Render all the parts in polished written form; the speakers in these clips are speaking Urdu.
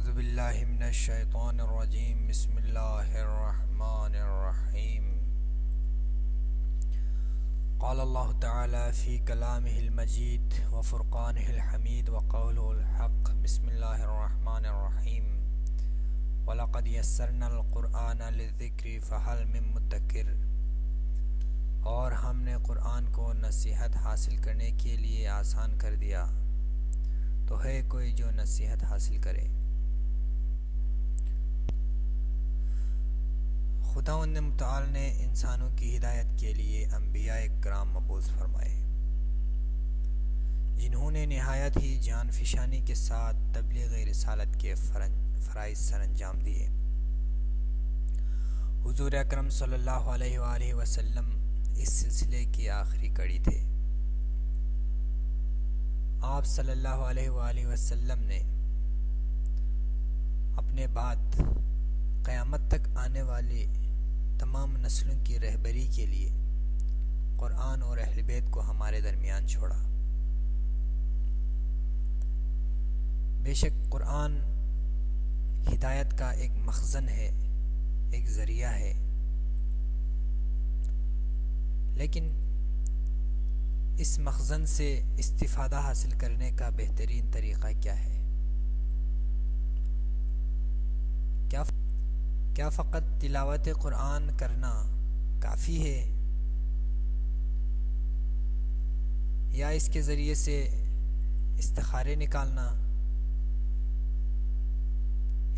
اعوذ باللہ من الشیطان الرجیم بسم اللہ الرحمن الرحیم قال اللہ تعالی فی کلامہ المجید وفرقانہ الحمید وقولہ الحق بسم اللہ الرحمن الرحیم وَلَقَدْ يَسَّرْنَا الْقُرْآنَ لِلذِّكْرِ فَهَلْ مِن مُدَّكِرٍ، اور ہم نے قرآن کو نصیحت حاصل کرنے کے لیے آسان کر دیا، تو ہے کوئی جو نصیحت حاصل کرے۔ خداوند متعال نے انسانوں کی ہدایت کے لیے انبیاء کرام مبعوث فرمائے، جنہوں نے نہایت ہی جان فشانی کے ساتھ تبلیغ رسالت کے فرائض سر انجام دیے۔ حضور اکرم صلی اللہ علیہ وآلہ وسلم اس سلسلے کی آخری کڑی تھے۔ آپ صلی اللہ علیہ وآلہ وسلم نے اپنے بعد قیامت تک آنے والی تمام نسلوں کی رہبری کے لیے قرآن اور اہل بیت کو ہمارے درمیان چھوڑا۔ بے شک قرآن ہدایت کا ایک مخزن ہے، ایک ذریعہ ہے، لیکن اس مخزن سے استفادہ حاصل کرنے کا بہترین طریقہ کیا ہے؟ کیا فقط تلاوت قرآن کرنا کافی ہے، یا اس کے ذریعے سے استخارے نکالنا،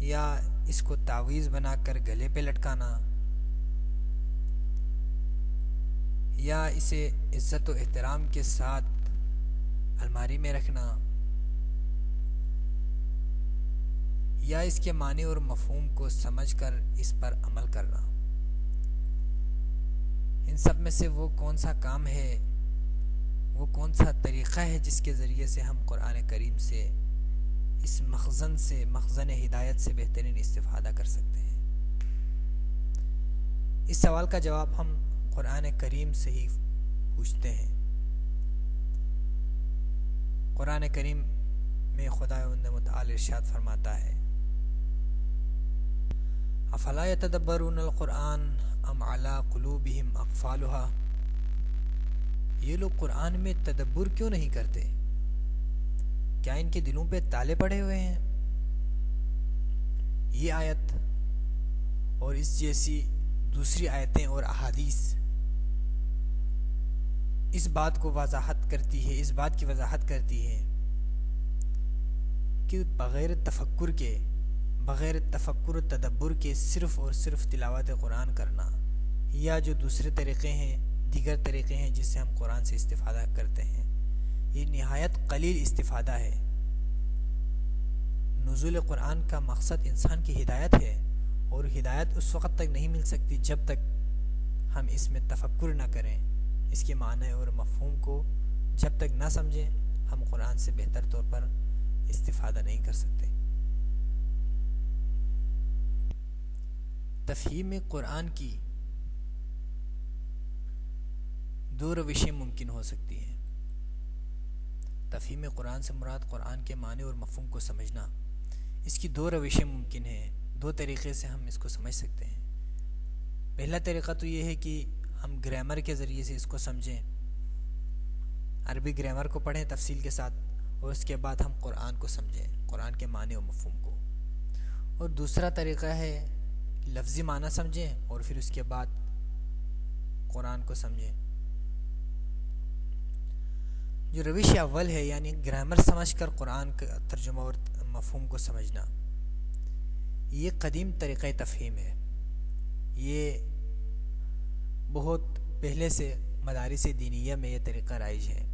یا اس کو تعویذ بنا کر گلے پہ لٹکانا، یا اسے عزت و احترام کے ساتھ الماری میں رکھنا، یا اس کے معنی اور مفہوم کو سمجھ کر اس پر عمل کرنا؟ ان سب میں سے وہ کون سا کام ہے، وہ کون سا طریقہ ہے جس کے ذریعے سے ہم قرآن کریم سے، اس مخزن ہدایت سے بہترین استفادہ کر سکتے ہیں؟ اس سوال کا جواب ہم قرآن کریم سے ہی پوچھتے ہیں۔ قرآن کریم میں خداوند متعال ارشاد فرماتا ہے، افلا یتدبرون القرآن ام علی قلوبہم اقفالها، یہ لوگ قرآن میں تدبر کیوں نہیں کرتے؟ کیا ان کے دلوں پہ تالے پڑے ہوئے ہیں؟ یہ آیت اور اس جیسی دوسری آیتیں اور احادیث اس بات کی وضاحت کرتی ہے کہ بغیر تفکر و تدبر کے صرف اور صرف تلاوت قرآن کرنا، یا جو دیگر طریقے ہیں جس سے ہم قرآن سے استفادہ کرتے ہیں، یہ نہایت قلیل استفادہ ہے۔ نزول قرآن کا مقصد انسان کی ہدایت ہے، اور ہدایت اس وقت تک نہیں مل سکتی جب تک ہم اس میں تفکر نہ کریں، اس کے معنی اور مفہوم کو جب تک نہ سمجھیں، ہم قرآن سے بہتر طور پر استفادہ نہیں کر سکتے۔ تفہیم قرآن کی دو روشیں ممکن ہو سکتی ہیں۔ تفہیم قرآن سے مراد قرآن کے معنی اور مفہوم کو سمجھنا، اس کی دو روشیں ممکن ہیں، دو طریقے سے ہم اس کو سمجھ سکتے ہیں۔ پہلا طریقہ تو یہ ہے کہ ہم گرامر کے ذریعے سے اس کو سمجھیں، عربی گرامر کو پڑھیں تفصیل کے ساتھ، اور اس کے بعد ہم قرآن کو سمجھیں، قرآن کے معنی و مفہوم کو۔ اور دوسرا طریقہ ہے لفظی معنی سمجھیں اور پھر اس کے بعد قرآن کو سمجھیں۔ جو روش اول ہے، یعنی گرامر سمجھ کر قرآن کا ترجمہ اور مفہوم کو سمجھنا، یہ قدیم طریقہ تفہیم ہے۔ یہ بہت پہلے سے مدارس دینیہ میں یہ طریقہ رائج ہے۔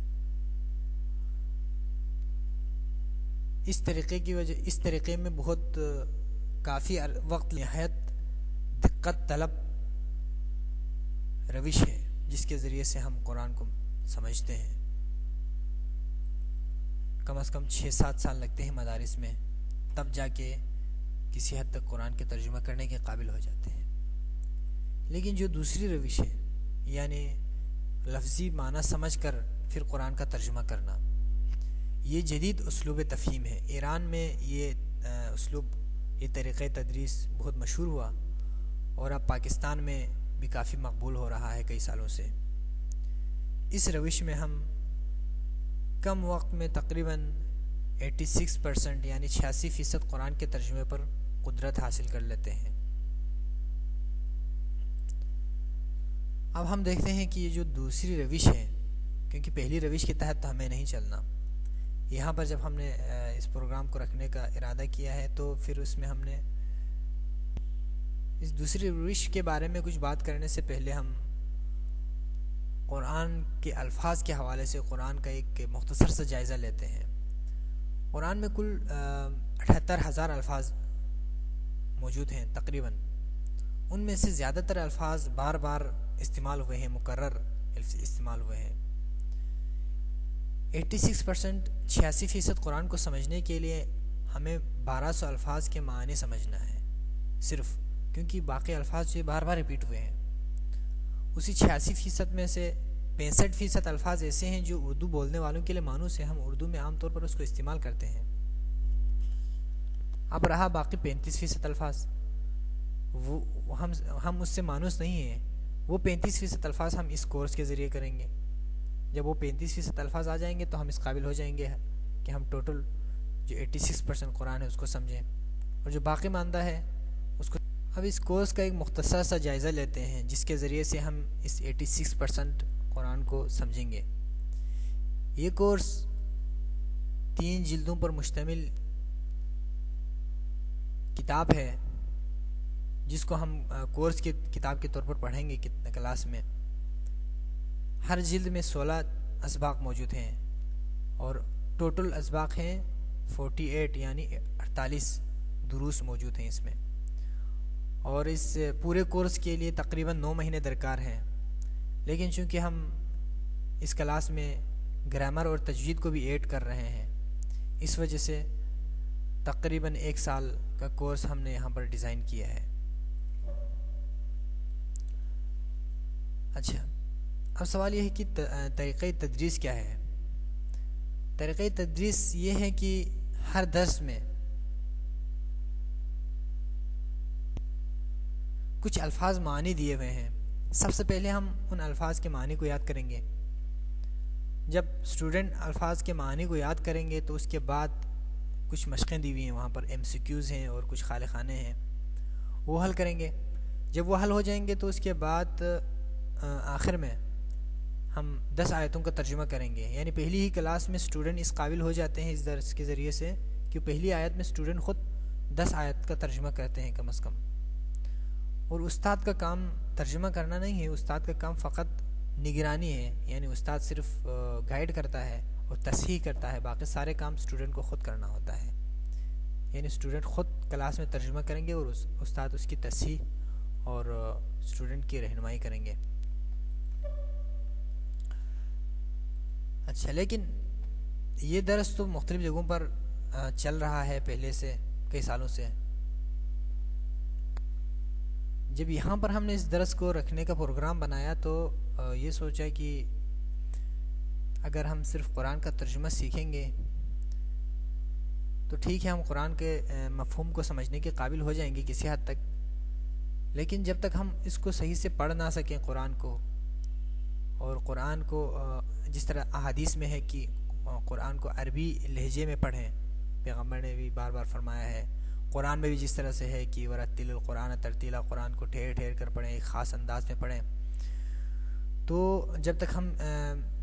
اس طریقے میں بہت کافی وقت، نہایت دقت طلب روش ہے، جس کے ذریعے سے ہم قرآن کو سمجھتے ہیں۔ کم از کم 6-7 سال لگتے ہیں مدارس میں، تب جا کے کسی حد تک قرآن کے ترجمہ کرنے کے قابل ہو جاتے ہیں۔ لیکن جو دوسری روش ہے، یعنی لفظی معنی سمجھ کر پھر قرآن کا ترجمہ کرنا، یہ جدید اسلوب تفہیم ہے۔ ایران میں یہ اسلوب یہ طریقۂ تدریس بہت مشہور ہوا اور اب پاکستان میں بھی کافی مقبول ہو رہا ہے کئی سالوں سے۔ اس روش میں ہم کم وقت میں تقریباً 86% یعنی 86% قرآن کے ترجمے پر قدرت حاصل کر لیتے ہیں۔ اب ہم دیکھتے ہیں کہ یہ جو دوسری روش ہے، کیونکہ پہلی روش کے تحت تو ہمیں نہیں چلنا، یہاں پر جب ہم نے اس پروگرام کو رکھنے کا ارادہ کیا ہے تو پھر اس میں ہم نے اس دوسری روش کے بارے میں کچھ بات کرنے سے پہلے ہم قرآن کے الفاظ کے حوالے سے قرآن کا ایک مختصر سا جائزہ لیتے ہیں۔ قرآن میں کل 78,000 الفاظ موجود ہیں تقریباً، ان میں سے زیادہ تر الفاظ بار بار استعمال ہوئے ہیں، مکرر استعمال ہوئے ہیں۔ 86% 86% قرآن کو سمجھنے کے لیے ہمیں 1200 الفاظ کے معنی سمجھنا ہے صرف، کیونکہ باقی الفاظ جو بار بار ریپیٹ ہوئے ہیں۔ اسی 86% میں سے 65% الفاظ ایسے ہیں جو اردو بولنے والوں کے لیے مانوس ہیں، ہم اردو میں عام طور پر اس کو استعمال کرتے ہیں۔ اب رہا باقی 35% الفاظ، وہ ہم اس سے مانوس نہیں ہیں، وہ 35% الفاظ ہم اس کورس کے ذریعے کریں گے۔ جب وہ 35% الفاظ آ جائیں گے تو ہم اس قابل ہو جائیں گے کہ ہم ٹوٹل جو 86% قرآن ہے اس کو سمجھیں، اور جو باقی ماندہ ہے اس کو۔ اب اس کورس کا ایک مختصر سا جائزہ لیتے ہیں جس کے ذریعے سے ہم اس 86% قرآن کو سمجھیں گے۔ یہ کورس 3 جلدوں پر مشتمل کتاب ہے جس کو ہم کورس کی کتاب کے طور پر پڑھیں گے کلاس میں۔ ہر جلد میں 16 اسباق موجود ہیں اور ٹوٹل اسباق ہیں 48 یعنی 48 دروس موجود ہیں اس میں، اور اس پورے کورس کے لیے تقریباً 9 مہینے درکار ہیں، لیکن چونکہ ہم اس کلاس میں گرامر اور تجوید کو بھی ایڈ کر رہے ہیں، اس وجہ سے تقریباً 1 سال کا کورس ہم نے یہاں پر ڈیزائن کیا ہے۔ اچھا، اب سوال یہ ہے کہ طریقۂ تدریس کیا ہے؟ طریقۂ تدریس یہ ہے کہ ہر درس میں کچھ الفاظ معنی دیے ہوئے ہیں۔ سب سے پہلے ہم ان الفاظ کے معنی کو یاد کریں گے۔ جب اسٹوڈنٹ الفاظ کے معنی کو یاد کریں گے تو اس کے بعد کچھ مشقیں دی ہوئی ہیں، وہاں پر MCQs ہیں اور کچھ خالقانے ہیں، وہ حل کریں گے۔ جب وہ حل ہو جائیں گے تو اس کے بعد آخر میں ہم 10 آیتوں کا ترجمہ کریں گے، یعنی پہلی ہی کلاس میں اسٹوڈنٹ اس قابل ہو جاتے ہیں اس درس کے ذریعے سے کہ پہلی آیت میں اسٹوڈنٹ خود 10 آیت کا ترجمہ کرتے ہیں کم از کم۔ اور استاد کا کام ترجمہ کرنا نہیں ہے، استاد کا کام فقط نگرانی ہے، یعنی استاد صرف گائیڈ کرتا ہے اور تصحیح کرتا ہے، باقی سارے کام اسٹوڈنٹ کو خود کرنا ہوتا ہے۔ یعنی اسٹوڈنٹ خود کلاس میں ترجمہ کریں گے اور استاد اس کی تصحیح اور اسٹوڈنٹ کی رہنمائی کریں گے۔ اچھا، لیکن یہ درس تو مختلف جگہوں پر چل رہا ہے پہلے سے کئی سالوں سے۔ جب یہاں پر ہم نے اس درس کو رکھنے کا پروگرام بنایا تو یہ سوچا کہ اگر ہم صرف قرآن کا ترجمہ سیکھیں گے تو ٹھیک ہے، ہم قرآن کے مفہوم کو سمجھنے کے قابل ہو جائیں گے کسی حد تک، لیکن جب تک ہم اس کو صحیح سے پڑھ نہ سکیں قرآن کو، اور قرآن کو جس طرح احادیث میں ہے کہ قرآن کو عربی لہجے میں پڑھیں، پیغمبر نے بھی بار بار فرمایا ہے، قرآن میں بھی جس طرح سے ہے کہ ورتل القرآن ترتیلا، قرآن کو ٹھہر ٹھہر کر پڑھیں، ایک خاص انداز میں پڑھیں۔ تو جب تک ہم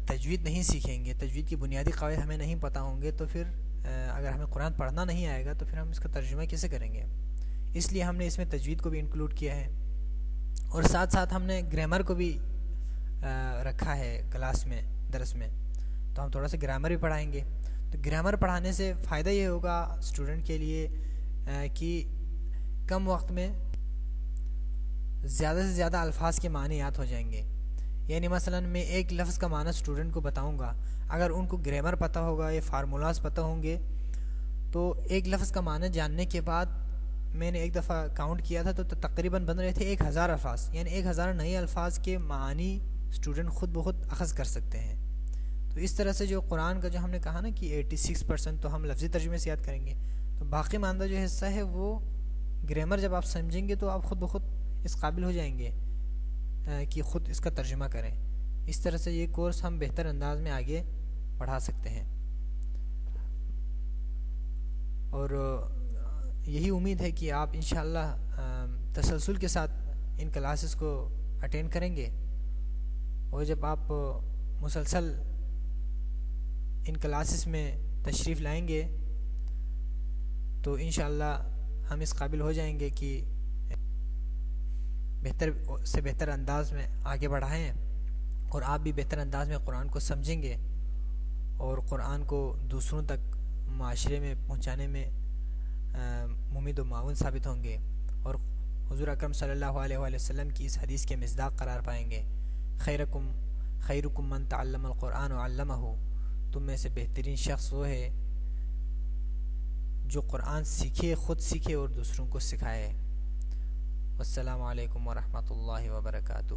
تجوید نہیں سیکھیں گے، تجوید کی بنیادی قواعد ہمیں نہیں پتہ ہوں گے، تو پھر اگر ہمیں قرآن پڑھنا نہیں آئے گا تو پھر ہم اس کا ترجمہ کیسے کریں گے؟ اس لیے ہم نے اس میں تجوید کو بھی انکلوڈ کیا ہے، اور ساتھ ساتھ ہم نے گرامر کو بھی رکھا ہے کلاس میں، درس میں، تو ہم تھوڑا سا گرامر بھی پڑھائیں گے۔ تو گرامر پڑھانے سے فائدہ یہ ہوگا اسٹوڈنٹ کے لیے کہ کم وقت میں زیادہ سے زیادہ الفاظ کے معنی یاد ہو جائیں گے۔ یعنی مثلا میں ایک لفظ کا معنی اسٹوڈنٹ کو بتاؤں گا، اگر ان کو گرامر پتہ ہوگا یا فارمولاز پتہ ہوں گے تو ایک لفظ کا معنی جاننے کے بعد میں نے ایک دفعہ کاؤنٹ کیا تھا تو تقریباً بن رہے تھے 1000 الفاظ، یعنی 1000 نئے الفاظ کے معنی اسٹوڈنٹ خود بخود اخذ کر سکتے ہیں۔ تو اس طرح سے جو قرآن کا جو ہم نے کہا نا کہ 86% تو ہم لفظی ترجمے سے یاد کریں گے، تو باقی ماندہ جو حصہ ہے وہ گرامر جب آپ سمجھیں گے تو آپ خود بخود اس قابل ہو جائیں گے کہ خود اس کا ترجمہ کریں. اس طرح سے یہ کورس ہم بہتر انداز میں آگے بڑھا سکتے ہیں. اور یہی امید ہے کہ آپ انشاءاللہ تسلسل کے ساتھ ان کلاسز کو اٹینڈ کریں گے. اور جب آپ مسلسل ان کلاسز میں تشریف لائیں گے تو انشاءاللہ ہم اس قابل ہو جائیں گے کہ بہتر سے بہتر انداز میں آگے بڑھائیں اور آپ بھی بہتر انداز میں قرآن کو سمجھیں گے اور قرآن کو دوسروں تک معاشرے میں پہنچانے میں ممید و معاون ثابت ہوں گے اور حضور اکرم صلی اللہ علیہ وآلہ وسلم کی اس حدیث کے مصداق قرار پائیں گے. خیرکم من تعلم القرآن وعلمہ. تم میں سے بہترین شخص وہ ہے جو قرآن سیکھے، خود سیکھے اور دوسروں کو سکھائے. والسلام علیکم ورحمۃ اللہ وبرکاتہ.